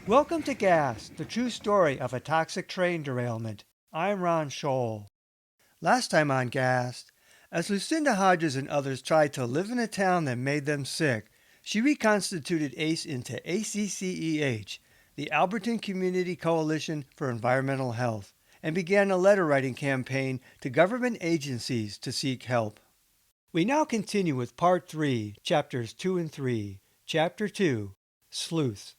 Welcome to Gas, the true story of a toxic train derailment. I'm Ron Scholl. Last time on Gas, as Lucinda, Hodges, and others tried to live in a town that made them sick, she reconstituted ACE into ACCEH, the Alberton Community Coalition for Environmental Health, and began a letter-writing campaign to government agencies to seek help. We now continue with Part 3, Chapters 2 and 3. Chapter 2, Sleuths.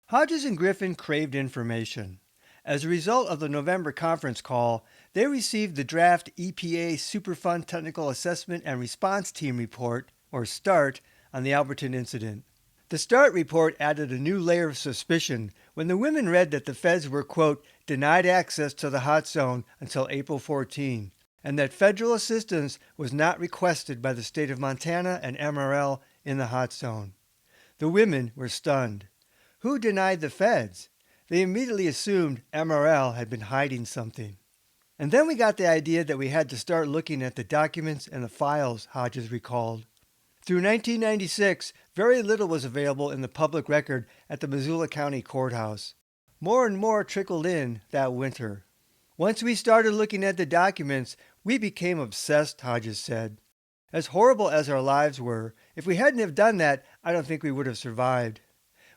Hodges and Griffin craved information. As a result of the November conference call, they received the draft EPA Superfund Technical Assessment and Response Team Report, or START, on the Alberton incident. The START report added a new layer of suspicion when the women read that the feds were, quote, denied access to the hot zone until April 14, and that federal assistance was not requested by the state of Montana and MRL in the hot zone. The women were stunned. Who denied the feds? They immediately assumed MRL had been hiding something. And then we got the idea that we had to start looking at the documents and the files, Hodges recalled. Through 1996, very little was available in the public record at the Missoula County Courthouse. More and more trickled in that winter. Once we started looking at the documents, we became obsessed, Hodges said. As horrible as our lives were, if we hadn't have done that, I don't think we would have survived.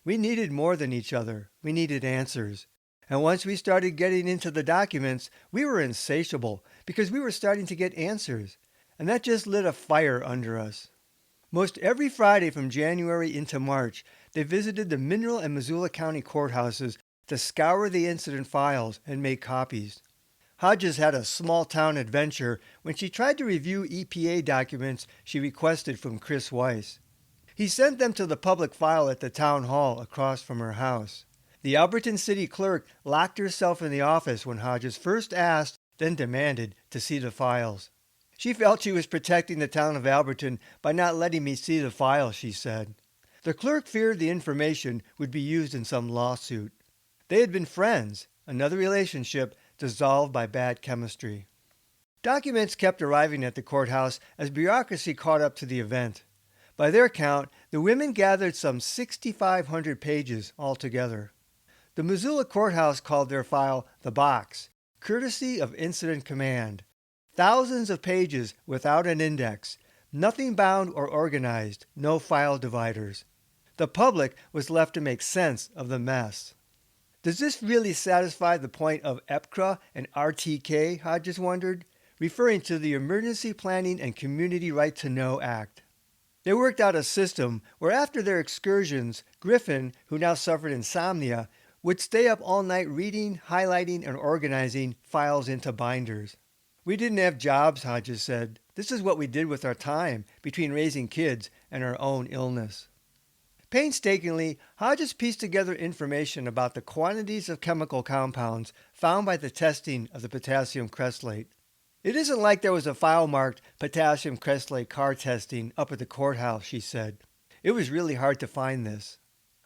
We needed more than each other. We needed answers. And once we started getting into the documents, we were insatiable because we were starting to get answers. And that just lit a fire under us. Most every Friday from January into March, they visited the Mineral and Missoula County courthouses to scour the incident files and make copies. Hodges had a small-town adventure when she tried to review EPA documents she requested from Chris Weiss. He sent them to the public file at the town hall across from her house. The Alberton city clerk locked herself in the office when Hodges first asked, then demanded, to see the files. She felt she was protecting the town of Alberton by not letting me see the files, she said. The clerk feared the information would be used in some lawsuit. They had been friends, another relationship dissolved by bad chemistry. Documents kept arriving at the courthouse as bureaucracy caught up to the event. By their count, the women gathered some 6,500 pages altogether. The Missoula Courthouse called their file the box, courtesy of Incident Command. Thousands of pages without an index, nothing bound or organized, no file dividers. The public was left to make sense of the mess. Does this really satisfy the point of EPCRA and RTK, Hodges wondered, referring to the Emergency Planning and Community Right to Know Act. They worked out a system where after their excursions, Griffin, who now suffered insomnia, would stay up all night reading, highlighting, and organizing files into binders. We didn't have jobs, Hodges said. This is what we did with our time between raising kids and our own illness. Painstakingly, Hodges pieced together information about the quantities of chemical compounds found by the testing of the potassium cresslate. It isn't like there was a file marked potassium cresslate car testing up at the courthouse, she said. It was really hard to find this.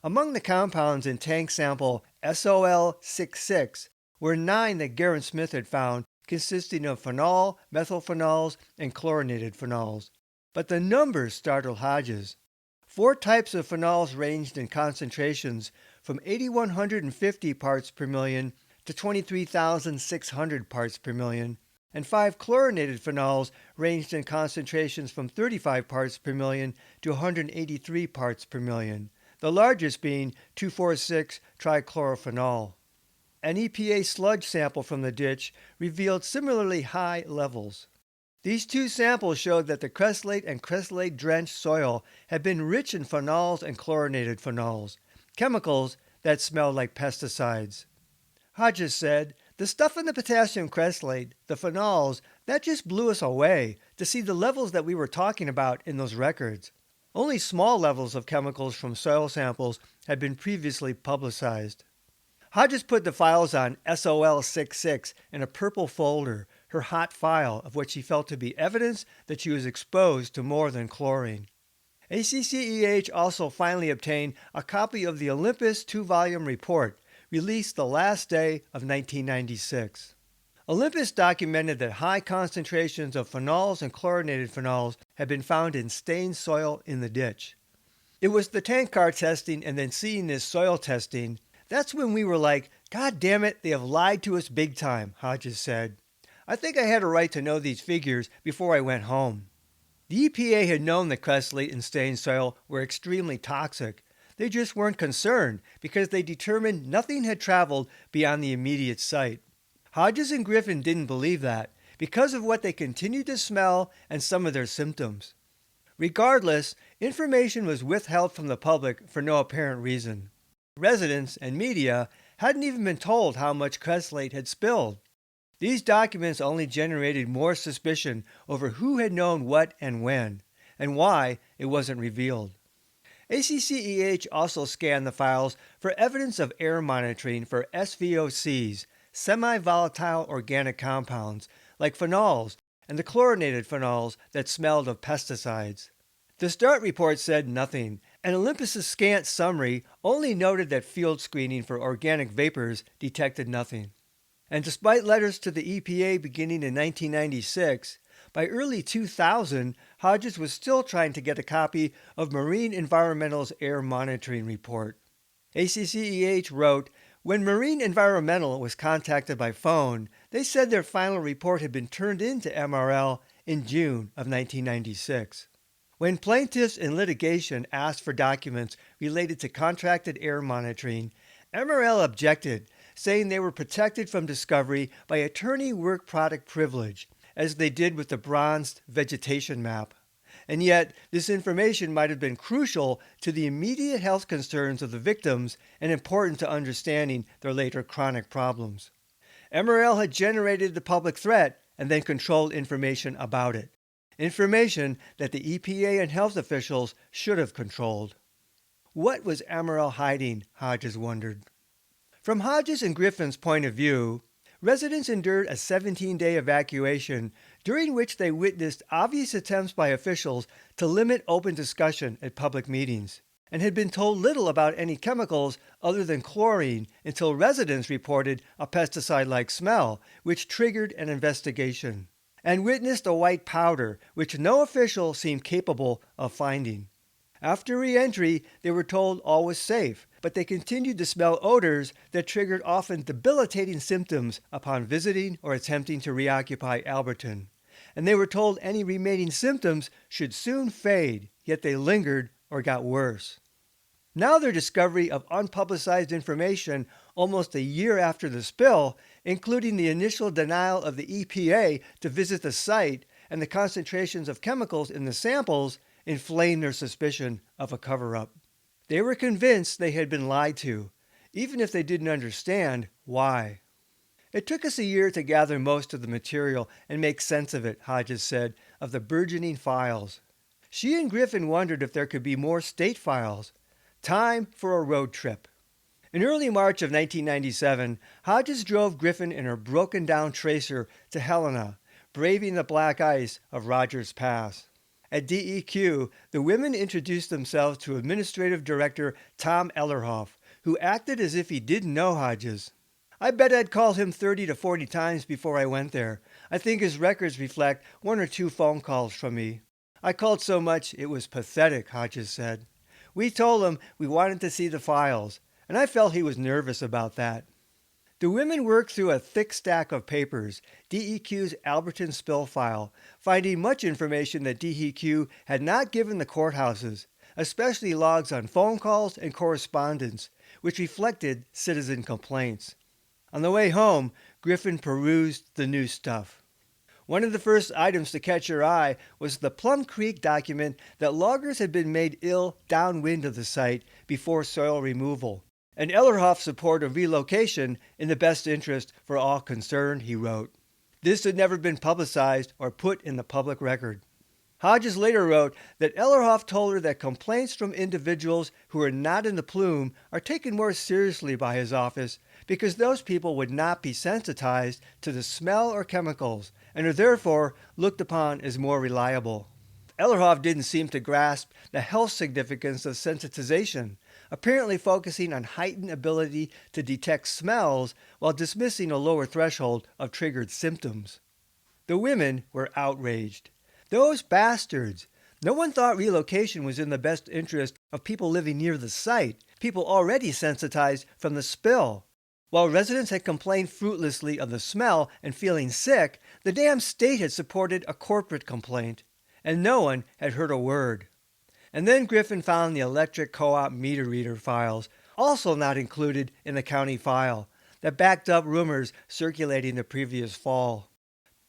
Among the compounds in tank sample SOL66 were 9 that Garrett Smith had found, consisting of phenol, methylphenols, and chlorinated phenols. But the numbers startled Hodges. 4 types of phenols ranged in concentrations from 8,150 parts per million to 23,600 parts per million, and 5 chlorinated phenols ranged in concentrations from 35 parts per million to 183 parts per million, the largest being 2,4,6-trichlorophenol. An EPA sludge sample from the ditch revealed similarly high levels. These 2 samples showed that the cresslate and cresslate-drenched soil had been rich in phenols and chlorinated phenols, chemicals that smelled like pesticides. Hodges said, the stuff in the potassium cresslate, the phenols, that just blew us away to see the levels that we were talking about in those records. Only small levels of chemicals from soil samples had been previously publicized. Hodges put the files on SOL66 in a purple folder, her hot file of what she felt to be evidence that she was exposed to more than chlorine. ACCEH also finally obtained a copy of the Olympus 2-volume report, released the last day of 1996. Olympus documented that high concentrations of phenols and chlorinated phenols had been found in stained soil in the ditch. It was the tank car testing and then seeing this soil testing. That's when we were like, God damn it, they have lied to us big time, Hodges said. I think I had a right to know these figures before I went home. The EPA had known that cresslate and stained soil were extremely toxic. They just weren't concerned because they determined nothing had traveled beyond the immediate site. Hodges and Griffin didn't believe that because of what they continued to smell and some of their symptoms. Regardless, information was withheld from the public for no apparent reason. Residents and media hadn't even been told how much cresslate had spilled. These documents only generated more suspicion over who had known what and when, and why it wasn't revealed. ACCEH also scanned the files for evidence of air monitoring for SVOCs, semi-volatile organic compounds, like phenols and the chlorinated phenols that smelled of pesticides. The START report said nothing, and Olympus's scant summary only noted that field screening for organic vapors detected nothing. And despite letters to the EPA beginning in 1996, by early 2000, Hodges was still trying to get a copy of Marine Environmental's air monitoring report. ACCEH wrote, when Marine Environmental was contacted by phone, they said their final report had been turned in to MRL in June of 1996. When plaintiffs in litigation asked for documents related to contracted air monitoring, MRL objected, saying they were protected from discovery by attorney work product privilege, as they did with the bronzed vegetation map. And yet, this information might have been crucial to the immediate health concerns of the victims and important to understanding their later chronic problems. MRL had generated the public threat and then controlled information about it. Information that the EPA and health officials should have controlled. What was MRL hiding, Hodges wondered. From Hodges and Griffin's point of view, residents endured a 17-day evacuation during which they witnessed obvious attempts by officials to limit open discussion at public meetings, and had been told little about any chemicals other than chlorine until residents reported a pesticide-like smell, which triggered an investigation, and witnessed a white powder which no official seemed capable of finding. After re-entry, they were told all was safe, but they continued to smell odors that triggered often debilitating symptoms upon visiting or attempting to reoccupy Alberton. And they were told any remaining symptoms should soon fade, yet they lingered or got worse. Now their discovery of unpublicized information almost a year after the spill, including the initial denial of the EPA to visit the site and the concentrations of chemicals in the samples, inflamed their suspicion of a cover-up. They were convinced they had been lied to, even if they didn't understand why. It took us a year to gather most of the material and make sense of it, Hodges said, of the burgeoning files. She and Griffin wondered if there could be more state files. Time for a road trip. In early March of 1997, Hodges drove Griffin in her broken-down tracer to Helena, braving the black ice of Rogers Pass. At DEQ, the women introduced themselves to Administrative Director Tom Ellerhoff, who acted as if he didn't know Hodges. I bet I'd called him 30 to 40 times before I went there. I think his records reflect 1 or 2 phone calls from me. I called so much it was pathetic, Hodges said. We told him we wanted to see the files, and I felt he was nervous about that. The women worked through a thick stack of papers, DEQ's Alberton spill file, finding much information that DEQ had not given the courthouses, especially logs on phone calls and correspondence, which reflected citizen complaints. On the way home, Griffin perused the new stuff. One of the first items to catch her eye was the Plum Creek document that loggers had been made ill downwind of the site before soil removal, and Ellerhoff supported relocation in the best interest for all concerned, he wrote. This had never been publicized or put in the public record. Hodges later wrote that Ellerhoff told her that complaints from individuals who are not in the plume are taken more seriously by his office because those people would not be sensitized to the smell or chemicals and are therefore looked upon as more reliable. Ellerhoff didn't seem to grasp the health significance of sensitization, apparently focusing on heightened ability to detect smells while dismissing a lower threshold of triggered symptoms. The women were outraged. Those bastards! No one thought relocation was in the best interest of people living near the site, people already sensitized from the spill. While residents had complained fruitlessly of the smell and feeling sick, the damn state had supported a corporate complaint, and no one had heard a word. And then Griffin found the electric co-op meter reader files, also not included in the county file, that backed up rumors circulating the previous fall.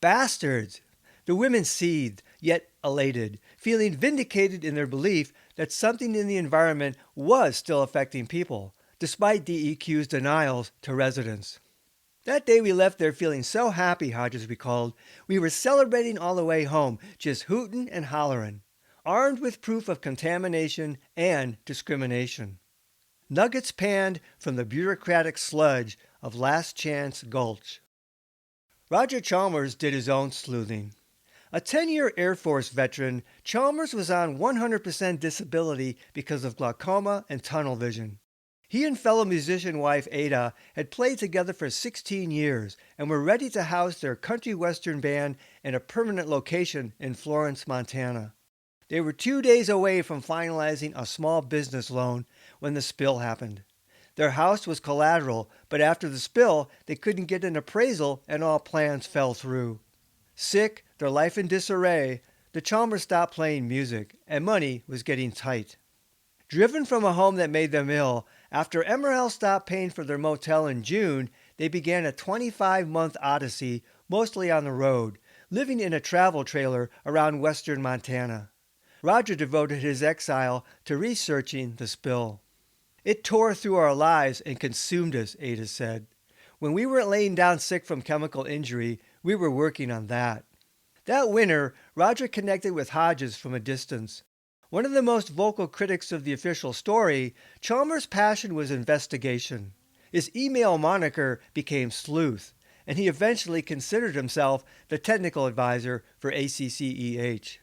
Bastards! The women seethed, yet elated, feeling vindicated in their belief that something in the environment was still affecting people, despite DEQ's denials to residents. That day we left there feeling so happy, Hodges recalled. We were celebrating all the way home, just hootin' and hollerin', armed with proof of contamination and discrimination. Nuggets panned from the bureaucratic sludge of Last Chance Gulch. Roger Chalmers did his own sleuthing. A 10-year Air Force veteran, Chalmers was on 100% disability because of glaucoma and tunnel vision. He and fellow musician wife Ada had played together for 16 years and were ready to house their country western band in a permanent location in Florence, Montana. They were 2 days away from finalizing a small business loan when the spill happened. Their house was collateral, but after the spill, they couldn't get an appraisal and all plans fell through. Sick, their life in disarray, the Chalmers stopped playing music, and money was getting tight. Driven from a home that made them ill, after MRL stopped paying for their motel in June, they began a 25-month odyssey, mostly on the road, living in a travel trailer around western Montana. Roger devoted his exile to researching the spill. It tore through our lives and consumed us, Ada said. When we weren't laying down sick from chemical injury, we were working on that. That winter, Roger connected with Hodges from a distance. One of the most vocal critics of the official story, Chalmers' passion was investigation. His email moniker became Sleuth, and he eventually considered himself the technical advisor for ACCEH.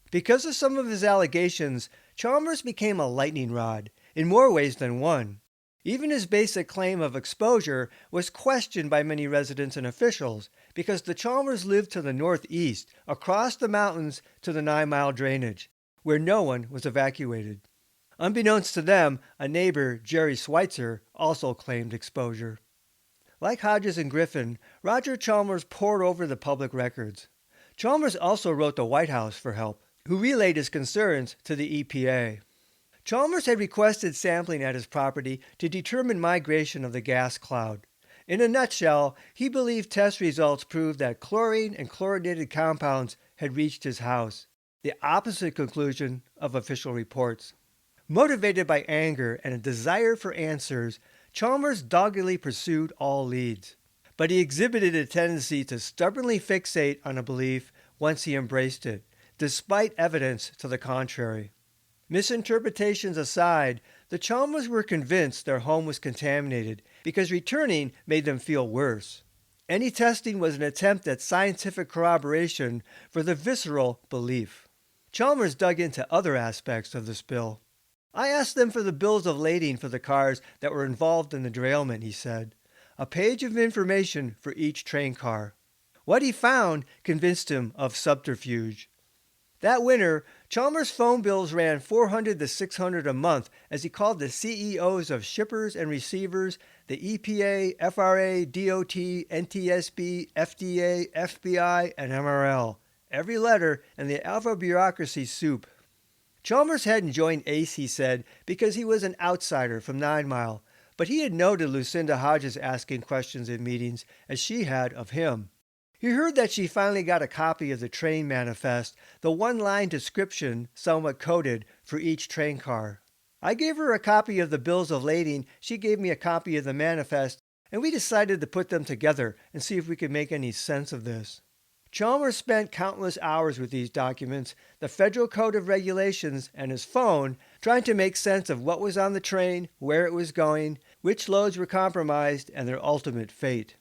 Because of some of his allegations, Chalmers became a lightning rod, in more ways than one. Even his basic claim of exposure was questioned by many residents and officials because the Chalmers lived to the northeast, across the mountains to the 9-mile drainage, where no one was evacuated. Unbeknownst to them, a neighbor, Jerry Schweitzer, also claimed exposure. Like Hodges and Griffin, Roger Chalmers pored over the public records. Chalmers also wrote the White House for help, who relayed his concerns to the EPA. Chalmers had requested sampling at his property to determine migration of the gas cloud. In a nutshell, he believed test results proved that chlorine and chlorinated compounds had reached his house, the opposite conclusion of official reports. Motivated by anger and a desire for answers, Chalmers doggedly pursued all leads. But he exhibited a tendency to stubbornly fixate on a belief once he embraced it, despite evidence to the contrary. Misinterpretations aside, the Chalmers were convinced their home was contaminated because returning made them feel worse. Any testing was an attempt at scientific corroboration for the visceral belief. Chalmers dug into other aspects of the spill. I asked them for the bills of lading for the cars that were involved in the derailment, he said. A page of information for each train car. What he found convinced him of subterfuge. That winter, Chalmers' phone bills ran $400 to $600 a month as he called the CEOs of shippers and receivers, the EPA, FRA, DOT, NTSB, FDA, FBI, and MRL. Every letter in the alpha bureaucracy soup. Chalmers hadn't joined ACE, he said, because he was an outsider from 9 Mile, but he had noted Lucinda Hodges asking questions in meetings as she had of him. He heard that she finally got a copy of the train manifest, the one-line description, somewhat coded, for each train car. I gave her a copy of the bills of lading, she gave me a copy of the manifest, and we decided to put them together and see if we could make any sense of this. Chalmers spent countless hours with these documents, the Federal Code of Regulations, and his phone, trying to make sense of what was on the train, where it was going, which loads were compromised, and their ultimate fate.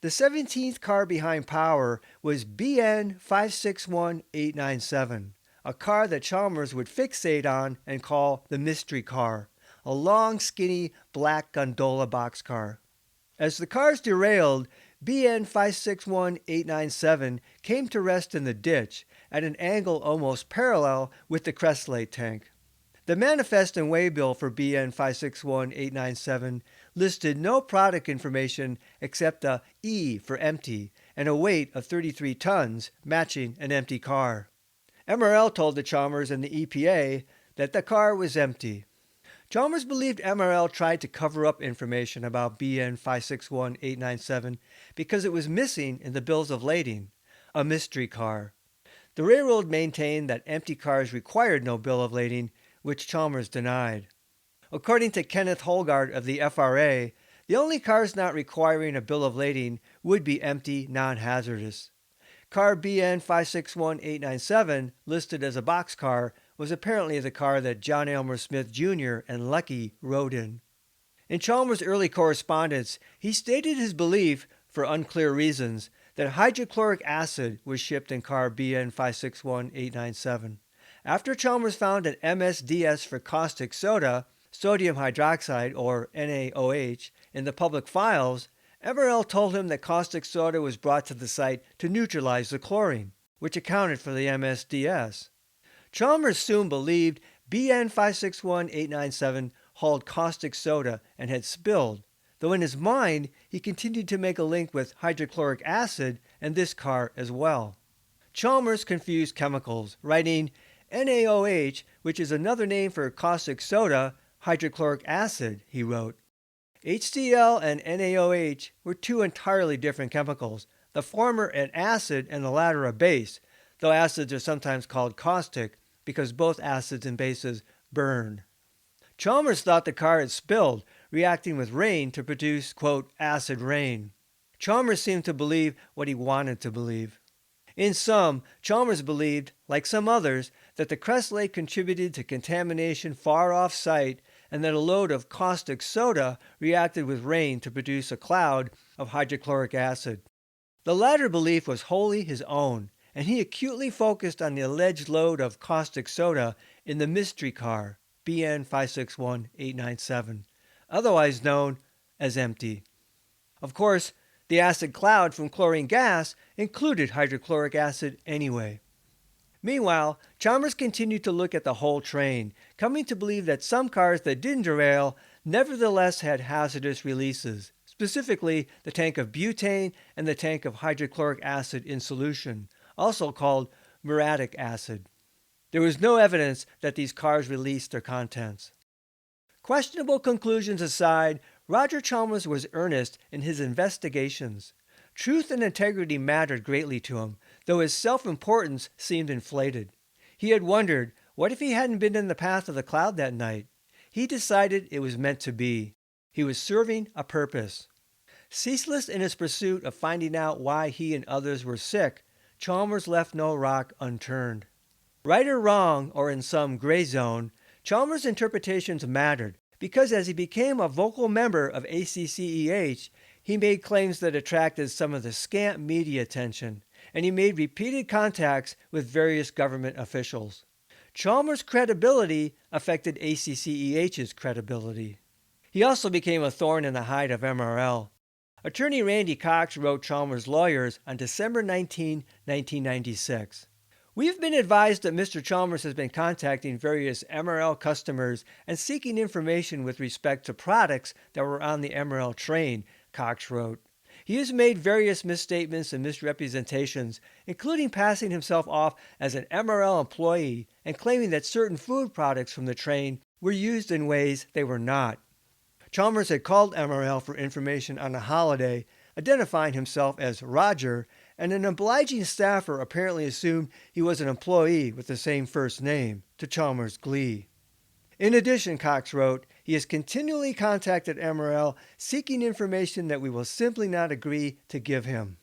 The 17th car behind Power was BN 561897, a car that Chalmers would fixate on and call the mystery car, a long, skinny, black gondola boxcar. As the cars derailed, BN 561897 came to rest in the ditch at an angle almost parallel with the Crestlake tank. The manifest and waybill for BN 561897 listed no product information except a E for empty and a weight of 33 tons, matching an empty car. MRL told the Chalmers and the EPA that the car was empty. Chalmers believed MRL tried to cover up information about BN 561897 because it was missing in the bills of lading, a mystery car. The railroad maintained that empty cars required no bill of lading, which Chalmers denied. According to Kenneth Holgard of the FRA, the only cars not requiring a bill of lading would be empty, non-hazardous. Car BN 561897, listed as a boxcar, was apparently the car that John Elmer Smith Jr. and Lucky rode in. In Chalmers' early correspondence, he stated his belief, for unclear reasons, that hydrochloric acid was shipped in car BN 561897. After Chalmers found an MSDS for caustic soda, sodium hydroxide, or NaOH, in the public files, MRL told him that caustic soda was brought to the site to neutralize the chlorine, which accounted for the MSDS. Chalmers soon believed BN 561897 hauled caustic soda and had spilled, though in his mind he continued to make a link with hydrochloric acid and this car as well. Chalmers confused chemicals, writing NaOH, which is another name for caustic soda, hydrochloric acid, he wrote. HCl and NaOH were two entirely different chemicals, the former an acid and the latter a base, though acids are sometimes called caustic because both acids and bases burn. Chalmers thought the car had spilled, reacting with rain to produce, quote, acid rain. Chalmers seemed to believe what he wanted to believe. In sum, Chalmers believed, like some others, that the Crestlake contributed to contamination far off-site and that a load of caustic soda reacted with rain to produce a cloud of hydrochloric acid. The latter belief was wholly his own, and he acutely focused on the alleged load of caustic soda in the mystery car, BN 561897, otherwise known as empty. Of course, the acid cloud from chlorine gas included hydrochloric acid anyway. Meanwhile, Chalmers continued to look at the whole train, coming to believe that some cars that didn't derail nevertheless had hazardous releases, specifically the tank of butane and the tank of hydrochloric acid in solution, also called muriatic acid. There was no evidence that these cars released their contents. Questionable conclusions aside, Roger Chalmers was earnest in his investigations. Truth and integrity mattered greatly to him, though his self-importance seemed inflated. He had wondered, what if he hadn't been in the path of the cloud that night? He decided it was meant to be. He was serving a purpose. Ceaseless in his pursuit of finding out why he and others were sick, Chalmers left no rock unturned. Right or wrong, or in some gray zone, Chalmers' interpretations mattered, because as he became a vocal member of ACCEH, he made claims that attracted some of the scant media attention, and he made repeated contacts with various government officials. Chalmers' credibility affected ACCEH's credibility. He also became a thorn in the hide of MRL. Attorney Randy Cox wrote Chalmers' lawyers on December 19, 1996. We've been advised that Mr. Chalmers has been contacting various MRL customers and seeking information with respect to products that were on the MRL train, Cox wrote. He has made various misstatements and misrepresentations, including passing himself off as an MRL employee and claiming that certain food products from the train were used in ways they were not. Chalmers had called MRL for information on a holiday, identifying himself as Roger, and an obliging staffer apparently assumed he was an employee with the same first name, to Chalmers' glee. In addition, Cox wrote, he has continually contacted MRL seeking information that we will simply not agree to give him.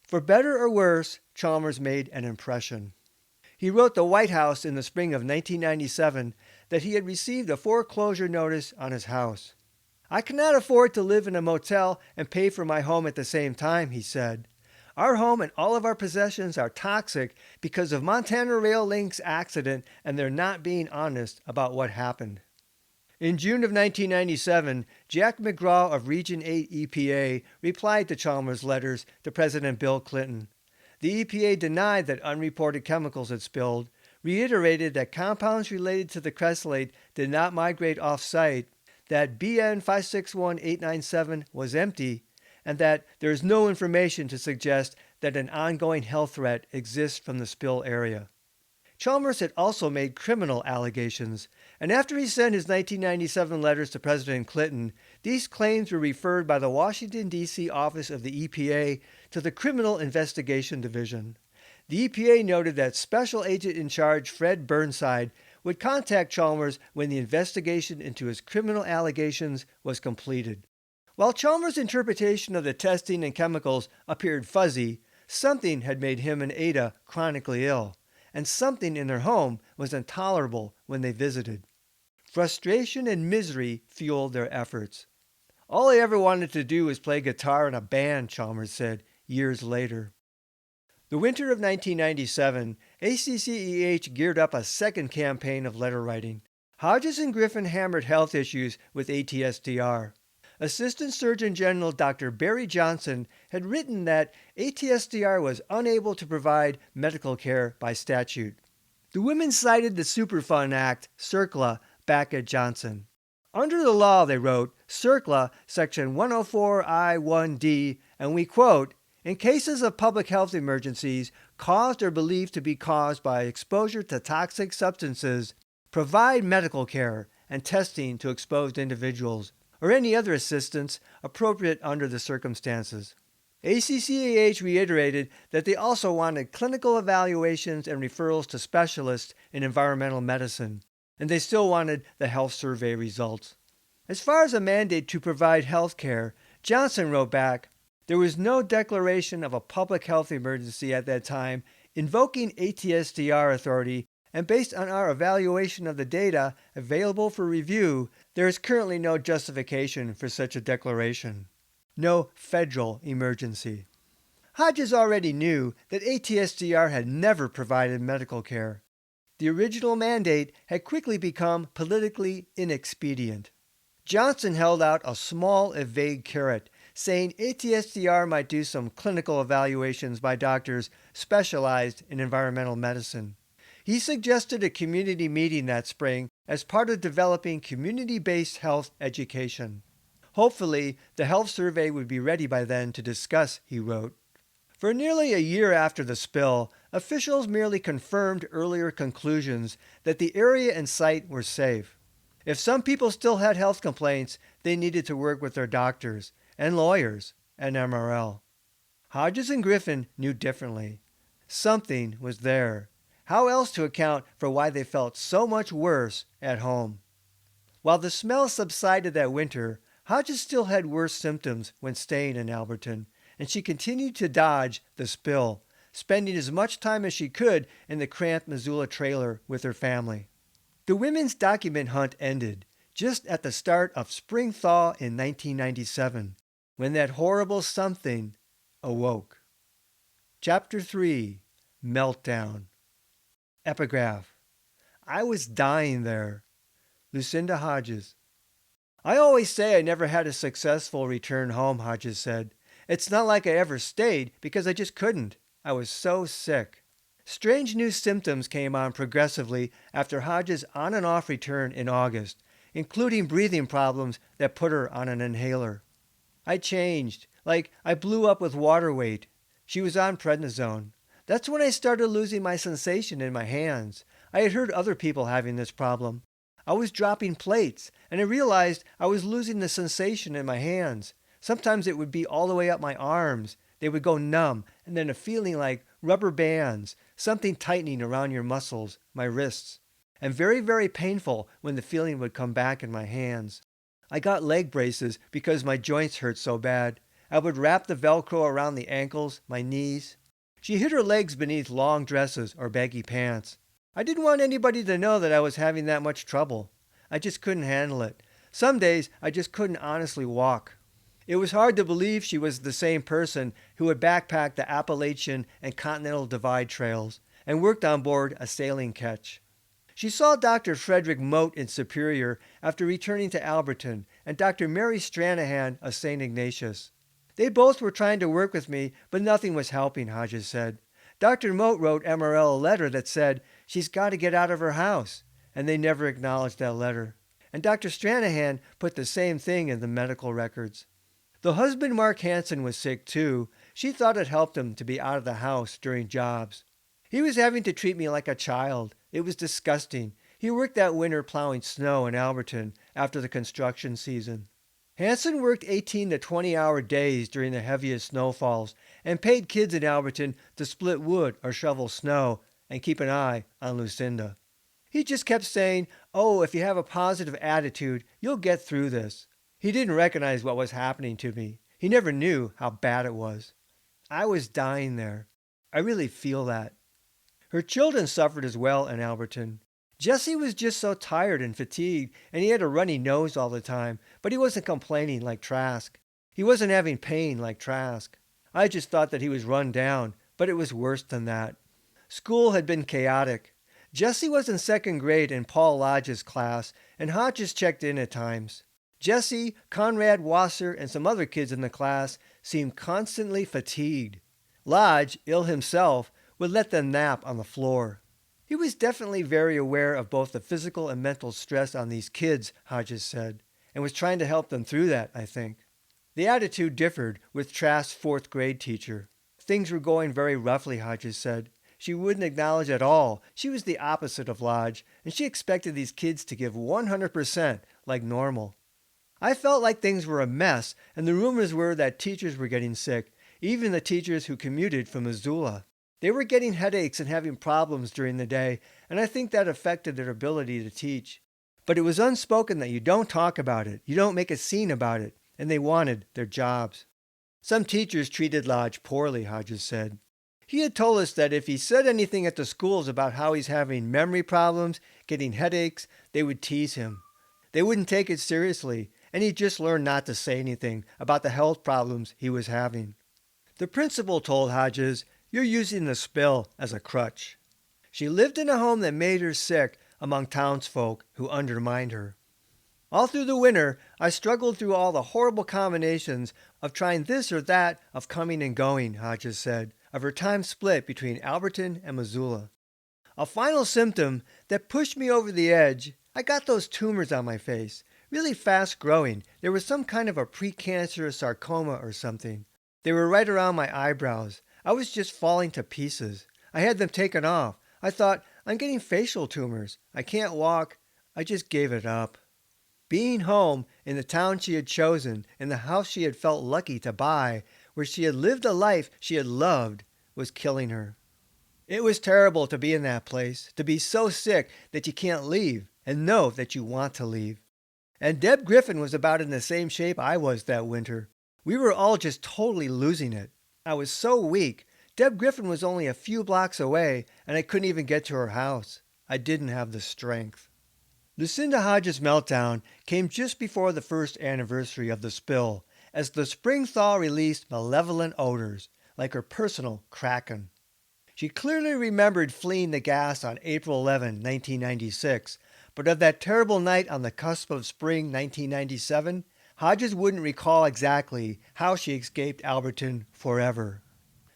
For better or worse, Chalmers made an impression. He wrote the White House in the spring of 1997 that he had received a foreclosure notice on his house. I cannot afford to live in a motel and pay for my home at the same time, he said. Our home and all of our possessions are toxic because of Montana Rail Link's accident and they're not being honest about what happened. In June of 1997, Jack McGraw of Region 8 EPA replied to Chalmers' letters to President Bill Clinton. The EPA denied that unreported chemicals had spilled, reiterated that compounds related to the cressolate did not migrate off-site, that BN 561897 was empty, and that there is no information to suggest that an ongoing health threat exists from the spill area. Chalmers had also made criminal allegations, and after he sent his 1997 letters to President Clinton, these claims were referred by the Washington, D.C. office of the EPA to the Criminal Investigation Division. The EPA noted that Special Agent in Charge Fred Burnside would contact Chalmers when the investigation into his criminal allegations was completed. While Chalmers' interpretation of the testing and chemicals appeared fuzzy, something had made him and Ada chronically ill, and something in their home was intolerable when they visited. Frustration and misery fueled their efforts. All I ever wanted to do was play guitar in a band, Chalmers said years later. The winter of 1997, ACCEH geared up a second campaign of letter writing. Hodges and Griffin hammered health issues with ATSDR. Assistant Surgeon General Dr. Barry Johnson had written that ATSDR was unable to provide medical care by statute. The women cited the Superfund Act, CERCLA, back at Johnson. Under the law, they wrote, CERCLA, Section 104I1D, and we quote, in cases of public health emergencies caused or believed to be caused by exposure to toxic substances, provide medical care and testing to exposed individuals, or any other assistance appropriate under the circumstances. ACCEH reiterated that they also wanted clinical evaluations and referrals to specialists in environmental medicine, and they still wanted the health survey results. As far as a mandate to provide health care, Johnson wrote back, there was no declaration of a public health emergency at that time invoking ATSDR authority, and based on our evaluation of the data available for review, there is currently no justification for such a declaration. No federal emergency. Hodges already knew that ATSDR had never provided medical care. The original mandate had quickly become politically inexpedient. Johnson held out a small if vague carrot, saying ATSDR might do some clinical evaluations by doctors specialized in environmental medicine. He suggested a community meeting that spring as part of developing community-based health education. Hopefully, the health survey would be ready by then to discuss, he wrote. For nearly a year after the spill, officials merely confirmed earlier conclusions that the area and site were safe. If some people still had health complaints, they needed to work with their doctors and lawyers and MRL. Hodges and Griffin knew differently. Something was there. How else to account for why they felt so much worse at home? While the smell subsided that winter, Hodges still had worse symptoms when staying in Alberton, and she continued to dodge the spill, spending as much time as she could in the cramped Missoula trailer with her family. The women's document hunt ended just at the start of spring thaw in 1997, when that horrible something awoke. Chapter 3, Meltdown. Epigraph. I was dying there. Lucinda Hodges. I always say I never had a successful return home, Hodges said. It's not like I ever stayed because I just couldn't. I was so sick. Strange new symptoms came on progressively after Hodges' on and off return in August, including breathing problems that put her on an inhaler. I changed, like I blew up with water weight. She was on prednisone. That's when I started losing my sensation in my hands. I had heard other people having this problem. I was dropping plates, and I realized I was losing the sensation in my hands. Sometimes it would be all the way up my arms. They would go numb, and then a feeling like rubber bands, something tightening around your muscles, my wrists. And very, very painful when the feeling would come back in my hands. I got leg braces because my joints hurt so bad. I would wrap the Velcro around the ankles, my knees. She hid her legs beneath long dresses or baggy pants. I didn't want anybody to know that I was having that much trouble. I just couldn't handle it. Some days I just couldn't honestly walk. It was hard to believe she was the same person who had backpacked the Appalachian and Continental Divide trails and worked on board a sailing ketch. She saw Dr. Frederick Mote in Superior after returning to Alberton, and Dr. Mary Stranahan of St. Ignatius. They both were trying to work with me, but nothing was helping, Hodges said. Dr. Mote wrote MRL a letter that said she's got to get out of her house, and they never acknowledged that letter. And Dr. Stranahan put the same thing in the medical records. The husband, Mark Hansen, was sick too. She thought it helped him to be out of the house during jobs. He was having to treat me like a child. It was disgusting. He worked that winter plowing snow in Alberton after the construction season. Hansen worked 18 to 20-hour days during the heaviest snowfalls and paid kids in Alberton to split wood or shovel snow and keep an eye on Lucinda. He just kept saying, "Oh, if you have a positive attitude, you'll get through this." He didn't recognize what was happening to me. He never knew how bad it was. I was dying there. I really feel that. Her children suffered as well in Alberton. Jesse was just so tired and fatigued, and he had a runny nose all the time, but he wasn't complaining like Trask. He wasn't having pain like Trask. I just thought that he was run down, but it was worse than that. School had been chaotic. Jesse was in second grade in Paul Lodge's class, and Hodges checked in at times. Jesse, Conrad Wasser, and some other kids in the class seemed constantly fatigued. Lodge, ill himself, would let them nap on the floor. He was definitely very aware of both the physical and mental stress on these kids, Hodges said, and was trying to help them through that, I think. The attitude differed with Trask's fourth grade teacher. Things were going very roughly, Hodges said. She wouldn't acknowledge at all. She was the opposite of Lodge, and she expected these kids to give 100% like normal. I felt like things were a mess, and the rumors were that teachers were getting sick, even the teachers who commuted from Missoula. They were getting headaches and having problems during the day, and I think that affected their ability to teach. But it was unspoken that you don't talk about it, you don't make a scene about it, and they wanted their jobs. Some teachers treated Lodge poorly, Hodges said. He had told us that if he said anything at the schools about how he's having memory problems, getting headaches, they would tease him. They wouldn't take it seriously, and he just learned not to say anything about the health problems he was having. The principal told Hodges, "You're using the spill as a crutch." She lived in a home that made her sick among townsfolk who undermined her. All through the winter, I struggled through all the horrible combinations of trying this or that of coming and going, Hodges said, of her time split between Alberton and Missoula. A final symptom that pushed me over the edge, I got those tumors on my face, really fast growing. There was some kind of a precancerous sarcoma or something. They were right around my eyebrows. I was just falling to pieces. I had them taken off. I thought, I'm getting facial tumors. I can't walk. I just gave it up. Being home, in the town she had chosen, in the house she had felt lucky to buy, where she had lived a life she had loved, was killing her. It was terrible to be in that place, to be so sick that you can't leave, and know that you want to leave. And Deb Griffin was about in the same shape I was that winter. We were all just totally losing it. I was so weak. Deb Griffin was only a few blocks away, and I couldn't even get to her house. I didn't have the strength. Lucinda Hodges' meltdown came just before the first anniversary of the spill, as the spring thaw released malevolent odors, like her personal kraken. She clearly remembered fleeing the gas on April 11, 1996, but of that terrible night on the cusp of spring 1997, Hodges wouldn't recall exactly how she escaped Alberton forever.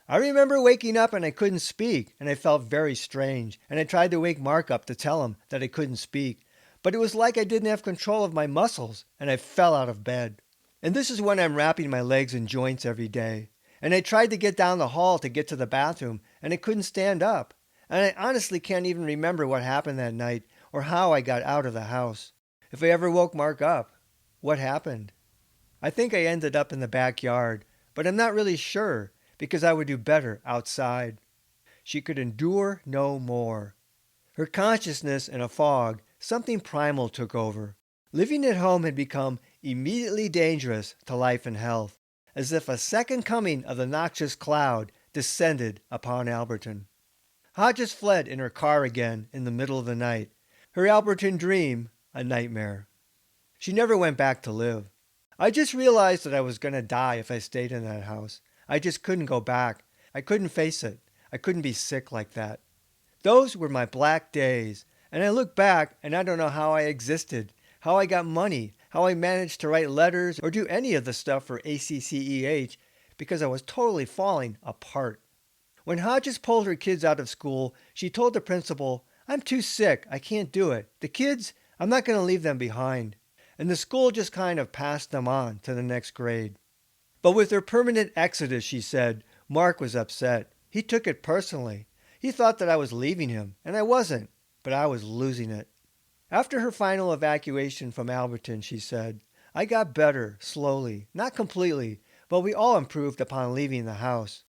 I remember waking up and I couldn't speak, and I felt very strange, and I tried to wake Mark up to tell him that I couldn't speak, but it was like I didn't have control of my muscles, and I fell out of bed. And this is when I'm wrapping my legs in joints every day. And I tried to get down the hall to get to the bathroom, and I couldn't stand up. And I honestly can't even remember what happened that night, or how I got out of the house. If I ever woke Mark up, what happened? I think I ended up in the backyard, but I'm not really sure, because I would do better outside. She could endure no more. Her consciousness in a fog, something primal took over. Living at home had become immediately dangerous to life and health, as if a second coming of the noxious cloud descended upon Alberton. Hodges fled in her car again in the middle of the night, her Alberton dream a nightmare. She never went back to live. I just realized that I was going to die if I stayed in that house. I just couldn't go back. I couldn't face it. I couldn't be sick like that. Those were my black days, And I look back and I don't know how I existed, how I got money, how I managed to write letters or do any of the stuff for ACCEH because I was totally falling apart. When Hodges pulled her kids out of school, she told the principal, "I'm too sick, I can't do it. The kids, I'm not going to leave them behind." And the school just kind of passed them on to the next grade. But with her permanent exodus, she said, Mark was upset. He took it personally. He thought that I was leaving him, and I wasn't, but I was losing it. After her final evacuation from Alberton, she said, "I got better, slowly, not completely, but we all improved upon leaving the house.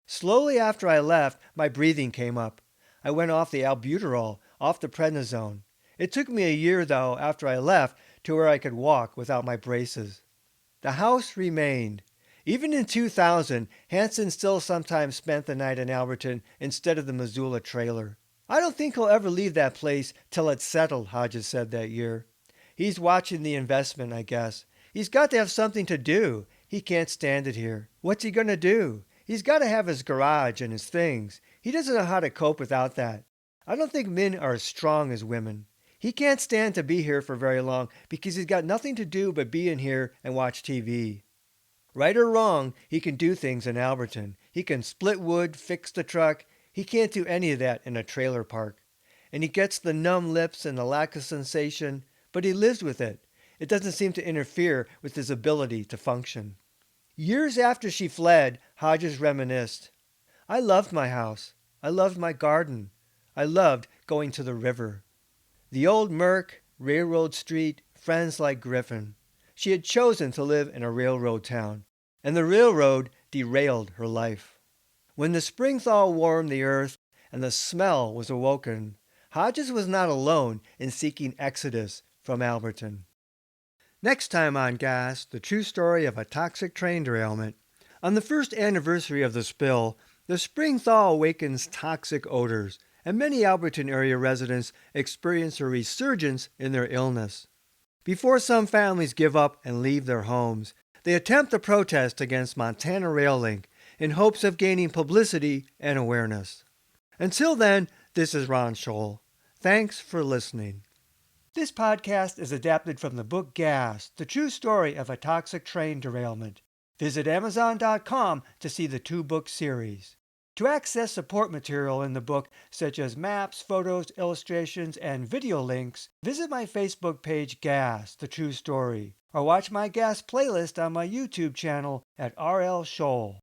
Slowly after I left, my breathing came up. I went off the albuterol, off the prednisone. It took me a year, though, after I left, to where I could walk without my braces. The house remained. Even in 2000, Hanson still sometimes spent the night in Alberton instead of the Missoula trailer. I don't think he'll ever leave that place till it's settled," Hodges said that year. "He's watching the investment, I guess. He's got to have something to do. He can't stand it here. What's he going to do? He's got to have his garage and his things. He doesn't know how to cope without that. I don't think men are as strong as women. He can't stand to be here for very long because he's got nothing to do but be in here and watch TV. Right or wrong, he can do things in Alberton. He can split wood, fix the truck. He can't do any of that in a trailer park. And he gets the numb lips and the lack of sensation, but he lives with it. It doesn't seem to interfere with his ability to function." Years after she fled, Hodges reminisced. "I loved my house. I loved my garden. I loved going to the river. The old Merc, Railroad Street, friends like Griffin." She had chosen to live in a railroad town, and the railroad derailed her life. When the spring thaw warmed the earth and the smell was awoken, Hodges was not alone in seeking exodus from Alberton. Next time on Gas, the true story of a toxic train derailment. On the first anniversary of the spill, the spring thaw awakens toxic odors, and many Alberton area residents experience a resurgence in their illness. Before some families give up and leave their homes, they attempt a protest against Montana Rail Link in hopes of gaining publicity and awareness. Until then, this is Ron Scholl. Thanks for listening. This podcast is adapted from the book Gas, the true story of a toxic train derailment. Visit Amazon.com to see the 2-book series. To access support material in the book, such as maps, photos, illustrations, and video links, visit my Facebook page Gas, the true story, or watch my Gas playlist on my YouTube channel at RL Scholl.